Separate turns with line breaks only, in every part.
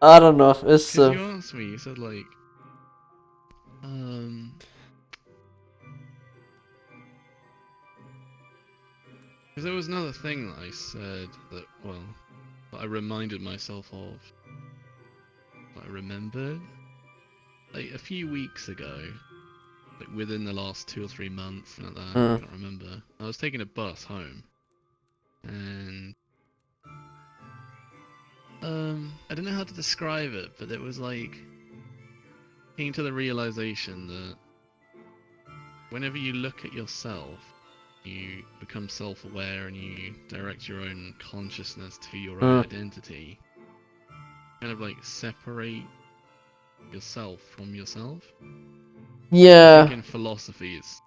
I don't know. It's
Because you asked me, you said like, because there was another thing that I said that, well, that I reminded myself of, that I remembered, like a few weeks ago, like within the last 2 or 3 months, like that, I
mm,
can't remember. I was taking a bus home, and I don't know how to describe it, but it was like came to the realization that whenever you look at yourself, you become self-aware and you direct your own consciousness to your own
mm.
identity. Kind of like separate yourself from yourself. I think
Yeah.
in philosophy it's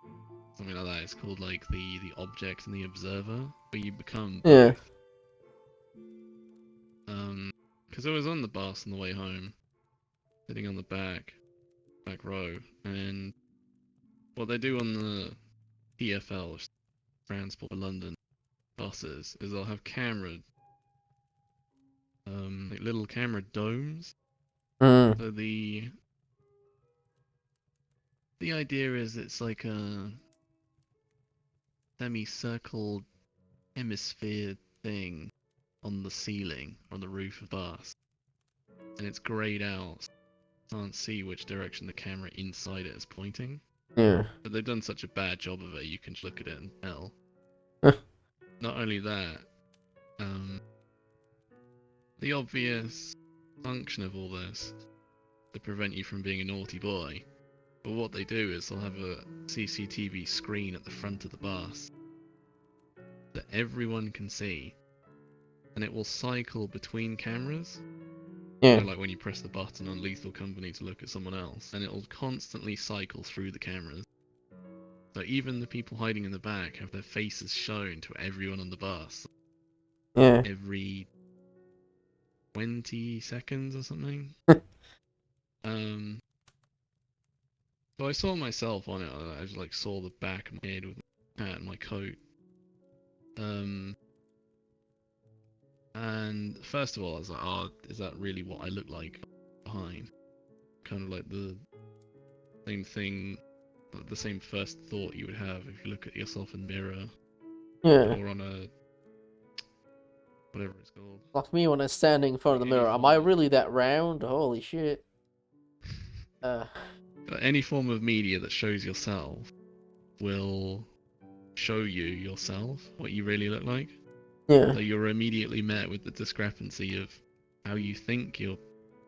something like that. It's called like the object and the observer, where you become
Yeah.
both. Because I was on the bus on the way home, sitting on the back row, and what they do on the TfL, Transport for London buses, is they'll have camera, like little camera domes.
Mm.
So the idea is it's like a semicircle hemisphere thing on the ceiling, on the roof of the bus, and it's grayed out. So you can't see which direction the camera inside it is pointing.
Yeah.
But they've done such a bad job of it, you can just look at it and tell.
Huh.
Not only that, um, the obvious function of all this to prevent you from being a naughty boy. But what they do is they'll have a CCTV screen at the front of the bus that everyone can see, and it will cycle between cameras. You
Yeah.
know, like when you press the button on Lethal Company to look at someone else, and it'll constantly cycle through the cameras. So even the people hiding in the back have their faces shown to everyone on the bus
Yeah.
every 20 seconds or something. Um, so I saw myself on it. I just like saw the back of my head with my hat and my coat. Um, and first of all, I was like, "Oh, is that really what I look like behind?" Kind of like the same thing, the same first thought you would have if you look at yourself in the mirror
Yeah.
or on a whatever it's called,
Like me when I'm standing in front of
like
the
any
mirror. Am I
form of
really that round? Holy shit. Uh.
any form of media that shows yourself will show you yourself what you really look like.
Yeah.
So you're immediately met with the discrepancy of how you think you'll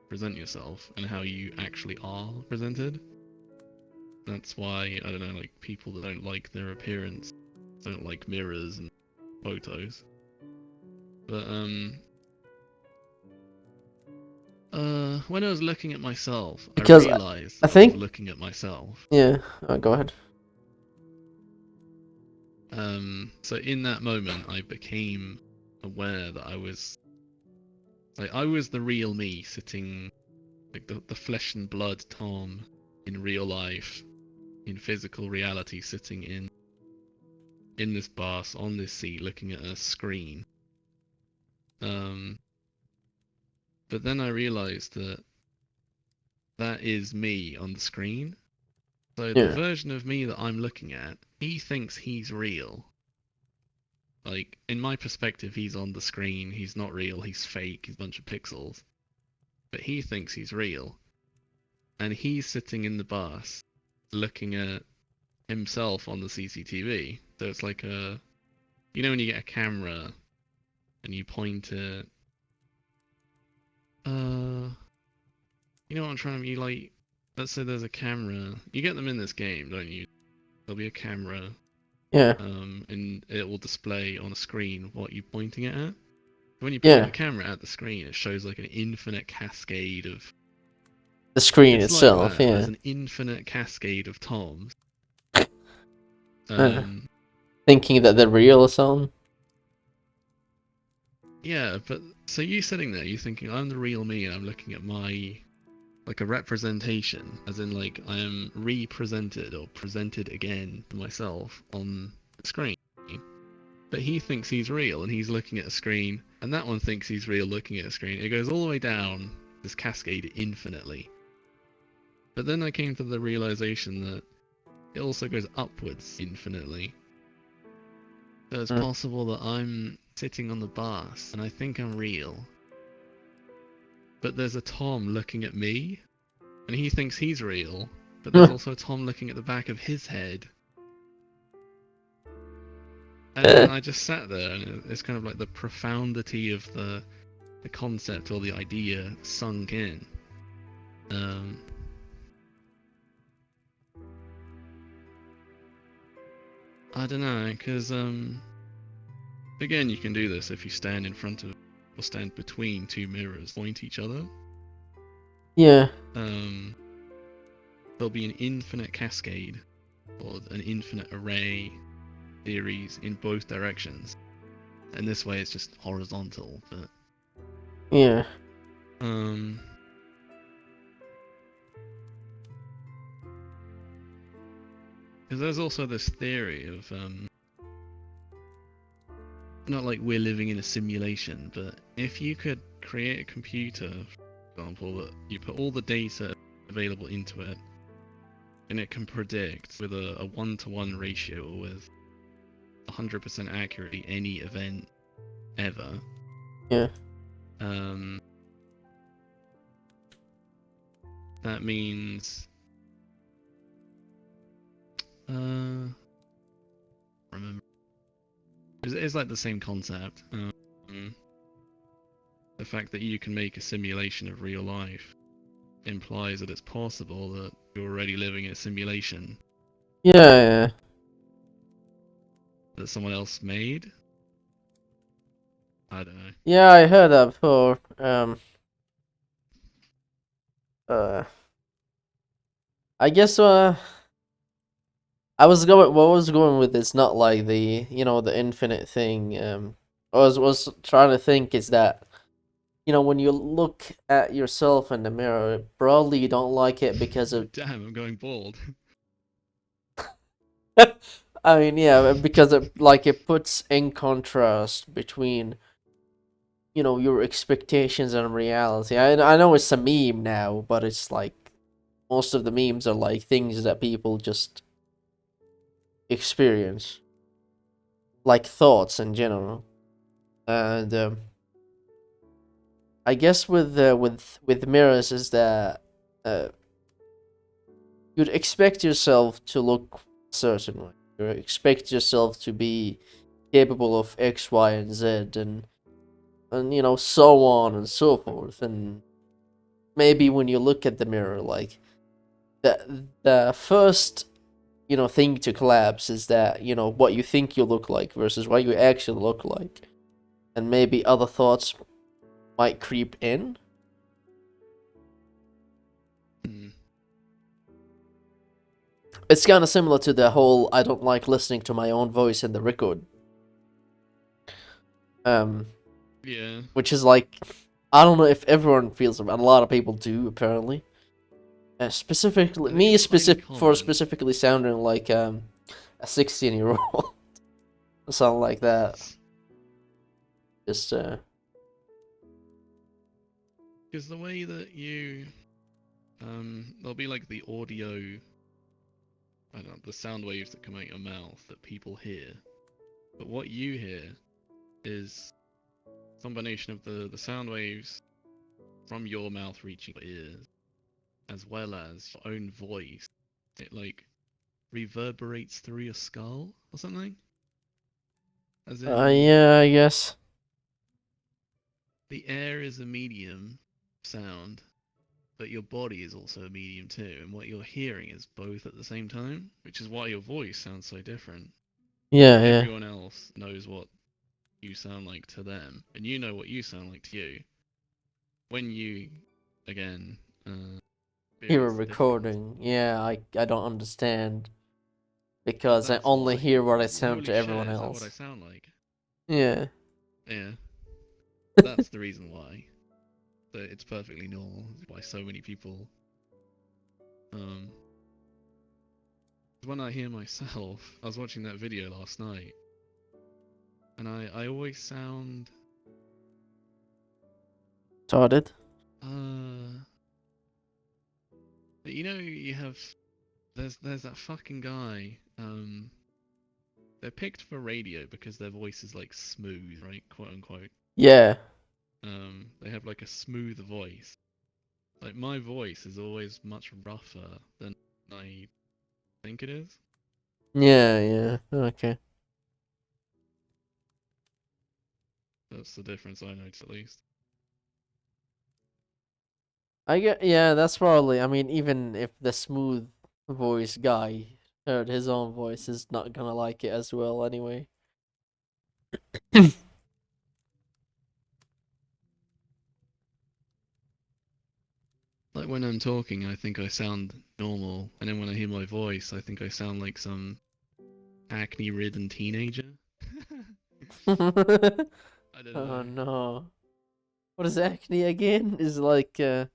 present yourself and how you actually are presented. That's why, I don't know, like people that don't like their appearance don't like mirrors and photos. But when I was looking at myself, I
Because
realized
I
that I was
think.
looking at myself.
Yeah. Go ahead.
So in that moment, I became aware that I was the real me sitting, like the flesh and blood Tom in real life, in physical reality, sitting in this bus on this seat, looking at a screen. Um, but then I realized that that is me on the screen. So the
Yeah.
version of me that I'm looking at, he thinks he's real. Like, in my perspective, he's on the screen, he's not real, he's fake, he's a bunch of pixels. But he thinks he's real. And he's sitting in the bus looking at himself on the CCTV. So it's like you know when you get a camera and you point it, you know what I'm trying to be like, let's say there's a camera, you get them in this game, don't you? There'll be a camera,
Yeah.
and it will display on a screen what you're pointing it at. When you point
Yeah.
the camera at the screen, it shows like an infinite cascade of.
The screen
It's like
itself.
that. There's
Yeah.
an infinite cascade of Toms.
Uh,
Um,
Thinking that they're real or something.
yeah, but so you sitting there, you thinking I'm the real me, and I'm looking at my like a representation, as in like I am represented or presented again to myself on the screen. But he thinks he's real, and he's looking at a screen, and that one thinks he's real looking at a screen. It goes all the way down this cascade infinitely. But then I came to the realization that it also goes upwards infinitely. So it's possible that I'm sitting on the bus and I think I'm real. But there's a Tom looking at me and he thinks he's real. But there's also a Tom looking at the back of his head. And I just sat there, and it's kind of like the profundity of the concept or the idea sunk in. I don't know, because again, you can do this if you stand in front of or stand between two mirrors, point each other.
Yeah.
There'll be an infinite cascade or an infinite array theories in both directions, and this way it's just horizontal. But
yeah.
Because there's also this theory of not like we're living in a simulation, but if you could create a computer, for example, that you put all the data available into it, and it can predict with a 1-to-1 ratio or with 100% accuracy any event ever.
Yeah.
That means remember, it's like the same concept. The fact that you can make a simulation of real life implies that it's possible that you're already living in a simulation.
Yeah.
That someone else made. I don't know.
Yeah, I heard that before. I guess what was going with it's not like the the infinite thing. I was trying to think is that when you look at yourself in the mirror, probably you don't like it because of
Damn, I'm going bald.
I mean, yeah, because it puts in contrast between your expectations and reality. I know it's a meme now, but it's like most of the memes are like things that people just experience, like thoughts in general. And I guess with mirrors is that you'd expect yourself to look a certain way. You expect yourself to be capable of X, Y, and Z, and so on and so forth. And maybe when you look at the mirror, like the first thing to collapse is that what you think you look like versus what you actually look like, and maybe other thoughts might creep in. It's kind of similar to the whole I don't like listening to my own voice in the record.
Yeah.
Which is like, I don't know if everyone feels it, but a lot of people do apparently. Specifically, me specifically sounding like a 16-year-old, something like that. Just
because the way that you there'll be like the audio, I don't know, the sound waves that come out your mouth that people hear, but what you hear is a combination of the sound waves from your mouth reaching your ears, as well as your own voice. It like reverberates through your skull or something. As in,
yeah, I guess.
the air is a medium sound, but your body is also a medium too, and what you're hearing is both at the same time, which is why your voice sounds so different.
Yeah,
Everyone else knows what you sound like to them, and you know what you sound like to you. When you, again,
hear a recording. Yeah, I don't understand because I only hear what I sound to everyone else.
Is that what I sound like?
Yeah.
Yeah. That's the reason why. So it's perfectly normal why so many people. When I hear myself, I was watching that video last night, and I always sound
Started.
You know, you have there's that fucking guy. They're picked for radio because their voice is like smooth, right? Quote unquote.
Yeah.
They have like a smooth voice. Like my voice is always much rougher than I think it is.
Yeah, yeah. Okay.
That's the difference I notice at least.
I get, yeah, that's probably, I mean, even if the smooth voice guy heard his own voice, is not gonna like it as well anyway.
Like when I'm talking, I think I sound normal, and then when I hear my voice, I think I sound like some acne-ridden teenager.
Oh
I don't know.
no. What is acne again? Is like uh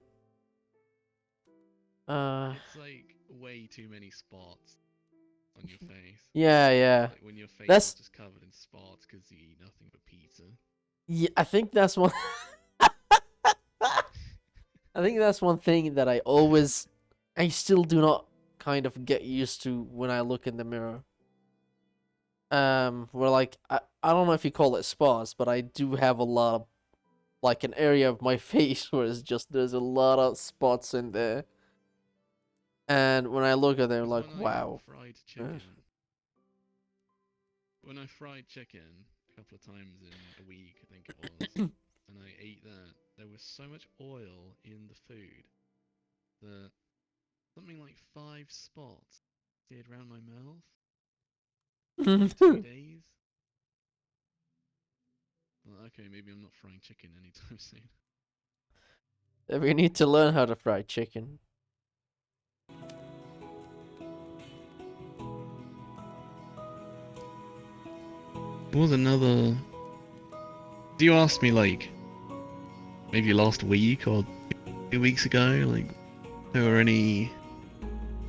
It's like way too many spots on your face.
yeah, yeah.
Like when your face is
That's
just covered in spots because you eat nothing but pizza.
yeah, I think that's one I think that's one thing that I still do not kind of get used to when I look in the mirror. Where like I don't know if you call it spots, but I do have a lot of like an area of my face where it's just there's a lot of spots in there. And when I look at them,
Because
like,
when I
wow.
fried
Uh,
chicken, when I fried chicken a couple of times in a week, I think it was, and I ate that, there was so much oil in the food that something like 5 spots appeared around my mouth in like 2 days. Well, okay, maybe I'm not frying chicken anytime soon.
we need to learn how to fry chicken.
What was another? Do you ask me like maybe last week or 2 weeks ago? Like, there were any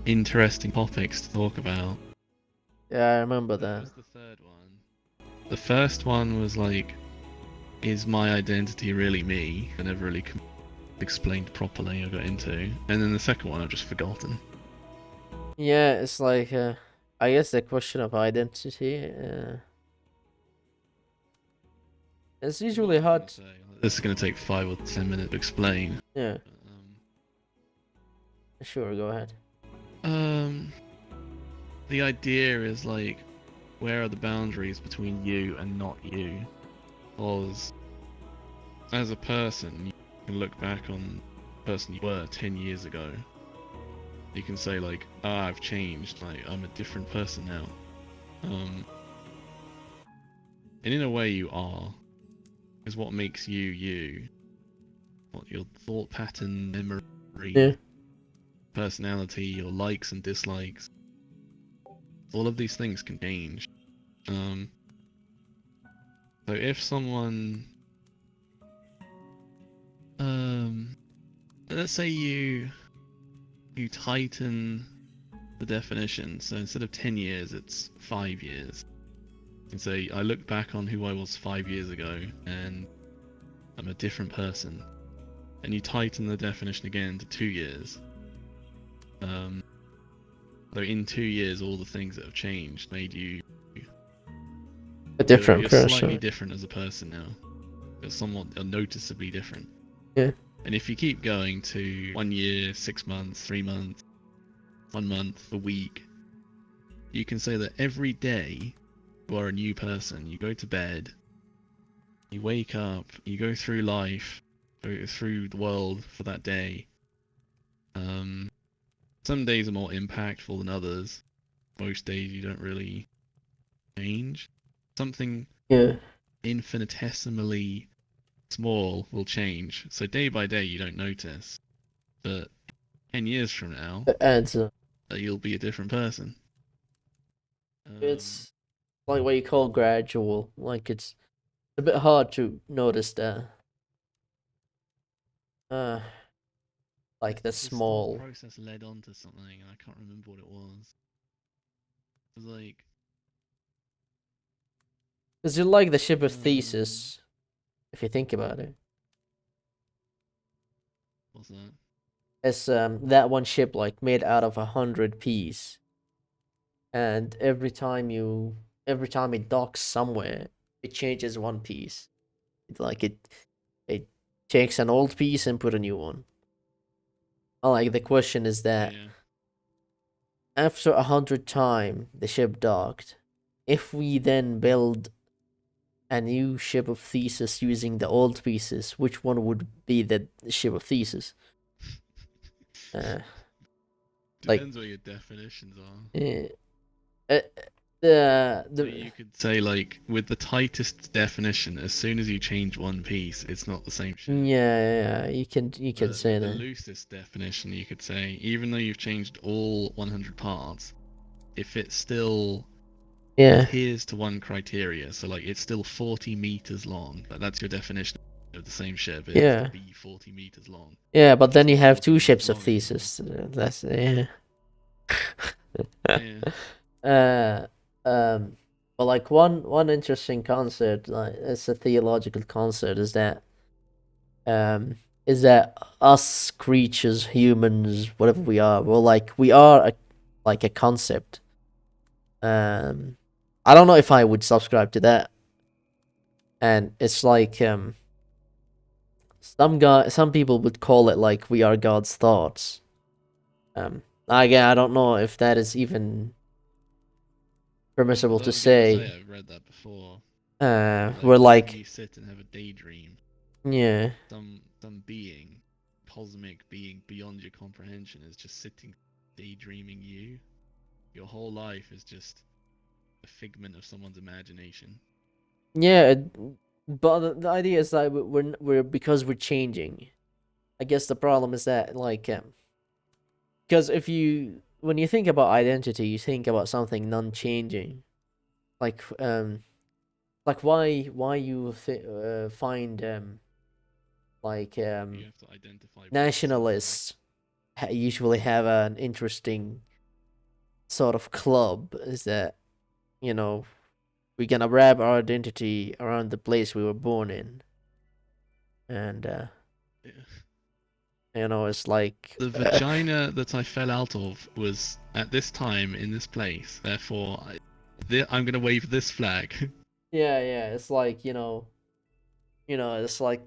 interesting topics to talk about?
Yeah, I remember
That
that.
was the third one. The first one was like, is my identity really me? I never really explained properly. I got into, and then the second one I've just forgotten.
Yeah, it's like I guess the question of identity. It's
What I
usually
was gonna
hard.
say. This is gonna take 5 or 10 minutes to explain.
Yeah,
But,
sure, go ahead.
um, the idea is like, where are the boundaries between you and not you? Because as a person, you can look back on the person you were 10 years ago. You can say like, ah, I've changed, like I'm a different person now. Um, and in a way you are, because what makes you you, what your thought pattern,
Yeah,
memory, personality, your likes and dislikes, all of these things can change. Um, so if someone, um, let's say you tighten the definition, so instead of 10 years, it's 5 years. And say, I look back on who I was 5 years ago, and I'm a different person. And you tighten the definition again to 2 years. So in 2 years, all the things that have changed made you.
a different
You're slightly
person.
different as a person now. You're somewhat noticeably different.
Yeah,
And if you keep going to 1 year, 6 months, 3 months, 1 month, a week, you can say that every day you are a new person. You go to bed, you wake up, you go through life, go through the world for that day. Some days are more impactful than others. Most days you don't really change. Something
yeah,
infinitesimally small will change. So day by day you don't notice. But 10 years from now,
it adds up.
you'll be a different person. Um,
It's like what you call gradual. Like it's a bit hard to notice that. Uh, like the
this thought
small.
process led on to something, and I can't remember what it was. It was like,
Because you like the ship of
um,
Theseus, if you think about it.
what's that?
It's that one ship like made out of 100 piece, and every time it docks somewhere, it changes one piece. It takes an old piece and put a new one. Like the question is that
Yeah.
after 100 time the ship docked, if we then build a new ship of Thesis using the old pieces, which one would be the ship of Thesis? Uh, like,
Depends what your definitions are.
uh, uh, the
So
the
you could say like with the tightest definition, as soon as you change one piece, it's not the same ship.
yeah, you can
But
say
with the
that.
loosest definition, you could say even though you've changed all 100 parts, if it still
Yeah,
adheres to one criteria, so like it's still 40 meters long, like that's your definition of the same ship. It has to
yeah,
be 40 meters long.
yeah. But
If it's
then you
not
have
40
two
meters
ships of
long anymore,
Thesis. That's yeah.
yeah.
uh, um, but like one interesting concept, like it's a theological concept, um is that us creatures, humans, whatever we are, well, like we are like a concept. I don't know if I would subscribe to that, and it's like some people would call it like we are God's thoughts. Again, I don't know if that is even permissible to
Some people say
say.
I've read that before. That like
We're
whenever
like,
you sit and have a daydream,
yeah,
some being, cosmic being beyond your comprehension is just sitting daydreaming you. Your whole life is just a figment of someone's imagination.
yeah. But the idea is that we're because we're changing. I guess the problem is that like because if you when you think about identity, you think about something non-changing, like why you find like
You have to identify with something.
nationalists usually have an interesting sort of club, is that you know we're gonna wrap our identity around the place we were born in, and
Yeah.
it's like
The vagina that I fell out of was at this time in this place. Therefore, I'm gonna wave this flag.
yeah, it's like it's like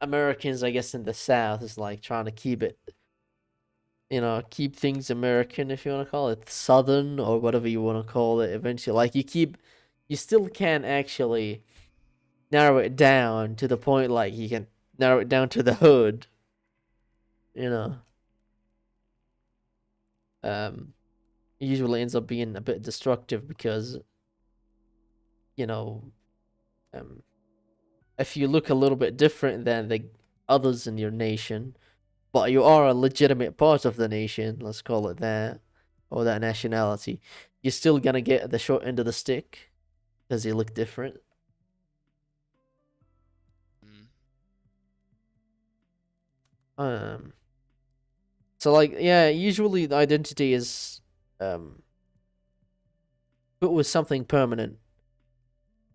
Americans, I guess, in the South is like trying to keep it, keep things American, if you want to call it Southern or whatever you want to call it. Eventually, like you still can't actually narrow it down to the point like you can narrow it down to the hood, you know. Um, it usually ends up being a bit destructive because you know, um, if you look a little bit different than the others in your nation, but you are a legitimate part of the nation, let's call it that, or that nationality, you're still gonna get the short end of the stick because you look different.
Mm.
Um, so like, yeah, usually the identity is um put with something permanent,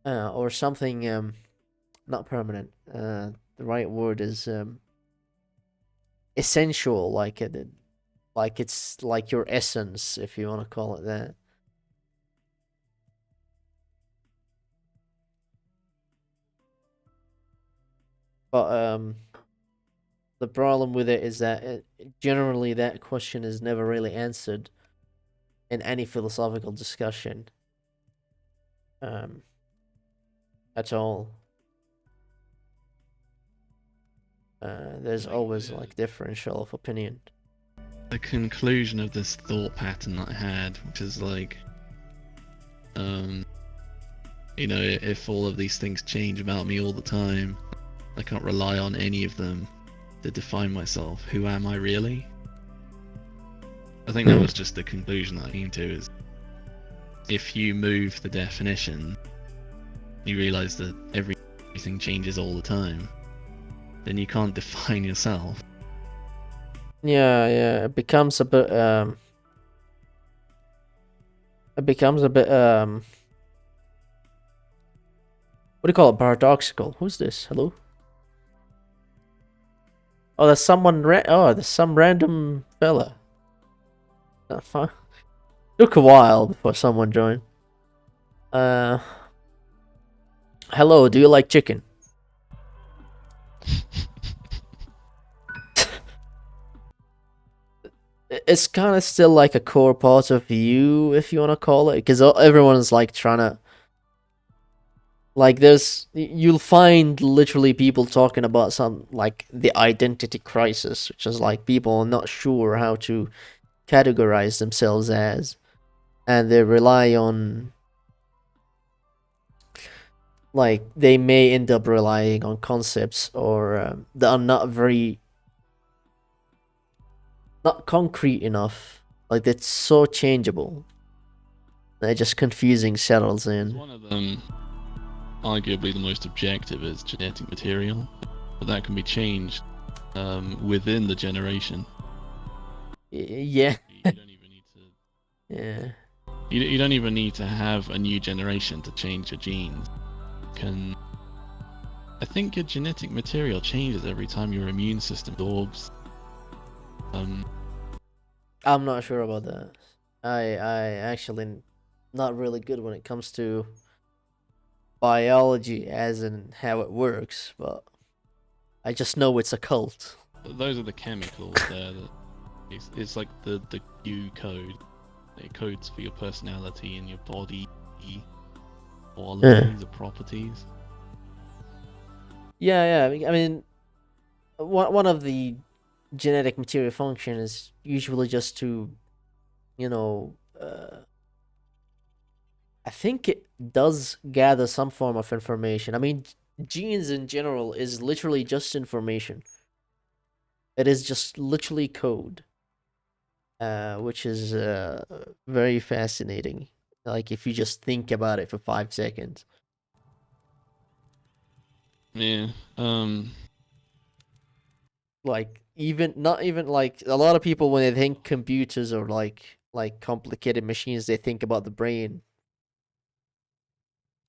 or something not permanent. The right word is essential, like it's like your essence, if you want to call it that. But the problem with it is that generally that question is never really answered in any philosophical discussion, um, at all. There's
Like
always like differential of opinion.
the conclusion of this thought pattern that I had, which is like, um, if all of these things change about me all the time, I can't rely on any of them to define myself. Who am I really? I think that was just the conclusion that I came to, is if you move the definition, you realize that everything changes all the time, then you can't define yourself.
Yeah, it becomes a bit what do you call it, paradoxical. Who's this? Hello? Oh, there's someone. There's some random fella. That fun. Took a while before someone joined. Uh, hello. Do you like chicken? It's kind of still like a core part of you, if you want to call it, because everyone's like trying to. Like, you'll find literally people talking about some, like, the identity crisis, which is like people not sure how to categorize themselves as, and they rely on, like, they may end up relying on concepts or that are not concrete enough. Like, it's so changeable. They're just confusing settles in.
One of them, arguably the most objective, is genetic material, but that can be changed within the generation.
Yeah.
You don't even need to.
Yeah.
You don't even need to have a new generation to change your genes. I think your genetic material changes every time your immune system absorbs.
I'm not sure about that. I actually not really good when it comes to biology, as in how it works, but I just know it's a cult.
Those are the chemicals there. It's like the Q code. It codes for your personality and your body qualities or properties.
Yeah. I mean, one of the genetic material function is usually just to, I think it does gather some form of information. I mean, genes in general is literally just information. It is just literally code, which is very fascinating. Like, if you just think about it for 5 seconds.
Yeah.
Like, not even like a lot of people, when they think computers or like complicated machines, they think about the brain.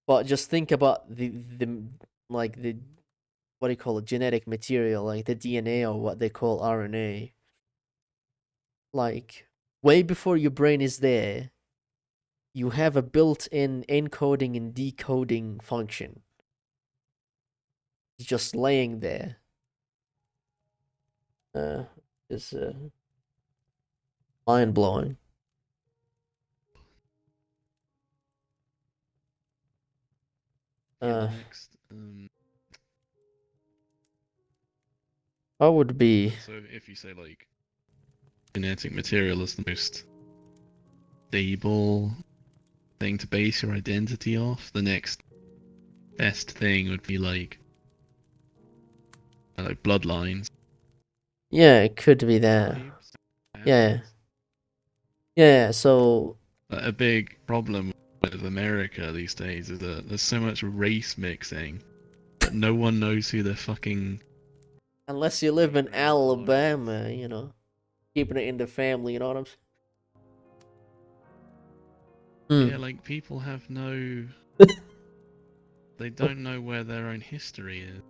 But just think about the like the what do you call it, genetic material, like the DNA or what they call RNA. Like, way before your brain is there, you have a built-in encoding and decoding function. It's just laying there. Is mind blowing.
Next.
What would be?
So if you say like genetic material is the most stable thing to base your identity off, the next best thing would be like bloodlines.
Yeah, it could be that. Yeah. So
a big problem with America these days is that there's so much race mixing that no one knows who they're fucking.
unless you live in Alabama, keeping it in the family, you know what I'm saying?
Yeah, like people have no. They don't know where their own history is.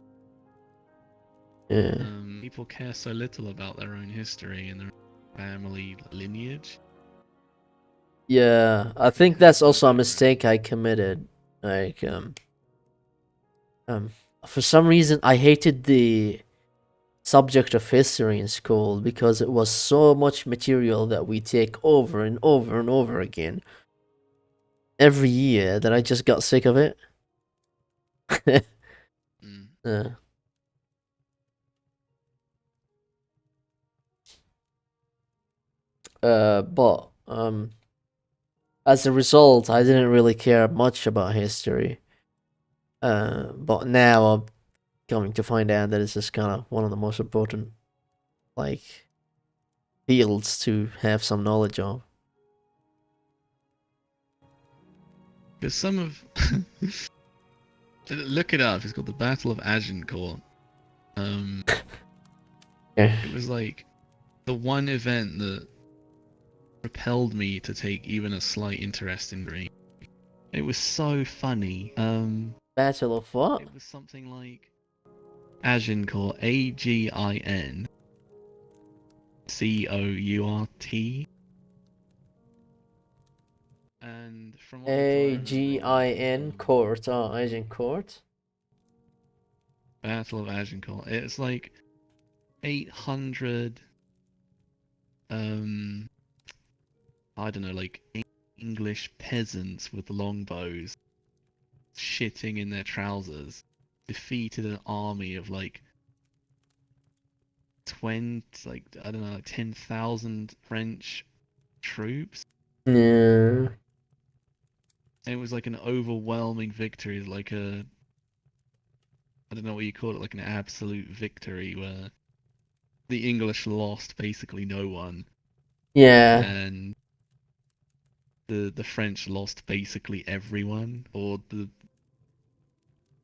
Yeah.
People care so little about their own history and their family lineage.
Yeah, I think that's also a mistake I committed. Like, for some reason, I hated the subject of history in school because it was so much material that we take over and over and over again every year that I just got sick of it. Yeah. But as a result, I didn't really care much about history. But now I'm coming to find out that it's just kind of one of the most important, like, fields to have some knowledge of.
Because some of. Look it up. It's called the Battle of Agincourt. It was like the one event that propelled me to take even a slight interest in Greek. It was so funny.
Battle of what?
It was something like Agincourt, Agin. Court. And from what little I remember
Agin Court. Oh, Agincourt.
Battle of Agincourt, it's like 800 I don't know, like English peasants with longbows shitting in their trousers defeated an army of like 20, like I don't know, like 10,000 French troops.
Yeah.
And it was like an overwhelming victory, like a, I don't know what you call it, like an absolute victory where the English lost basically no one,
Yeah.
and the French lost basically everyone, or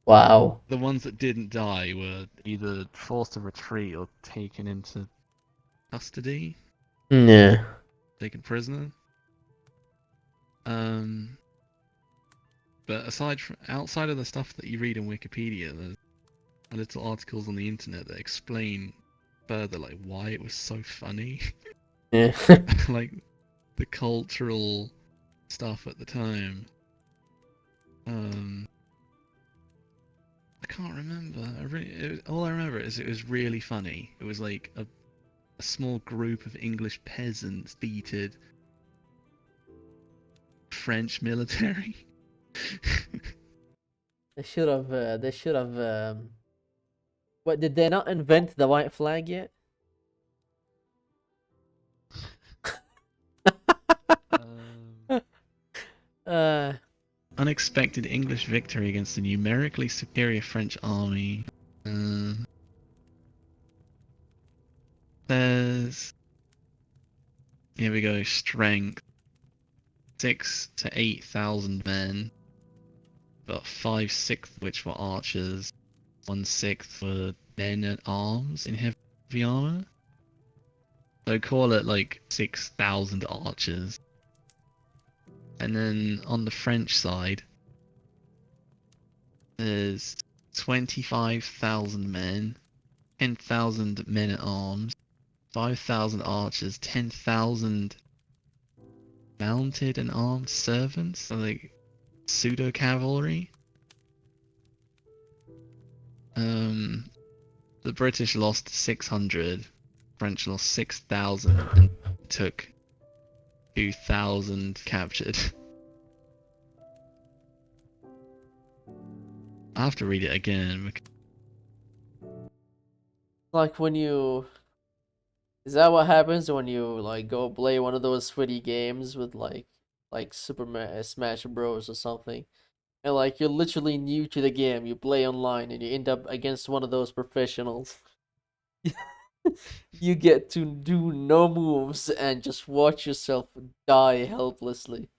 Wow.
the ones that didn't die were either forced to retreat or taken into custody,
Yeah.
taken prisoner. Um, but outside of the stuff that you read in Wikipedia, there's little articles on the internet that explain further like why it was so funny,
Yeah.
like the cultural stuff at the time. I can't remember. All I remember is it was really funny. It was like a small group of English peasants defeated French military.
They should have. They should have. What, did they not invent the white flag yet? Uh.
Unexpected English victory against a numerically superior French army. There's, here we go, strength 6 to 8,000 men, but 5/6 which were archers, 1/6 were men at arms in heavy armor. So call it like 6,000 archers. And then on the French side, there's 25,000 men, 10,000 men at arms, 5,000 archers, 10,000 mounted and armed servants, so like pseudo cavalry. The British lost 600, French lost 6,000, and took 2,000 captured. I have to read it again.
Like when you. Is that what happens when you like go play one of those sweaty games with like Smash Bros or something? And like you're literally new to the game, you play online and you end up against one of those professionals. You get to do no moves and just watch yourself die helplessly.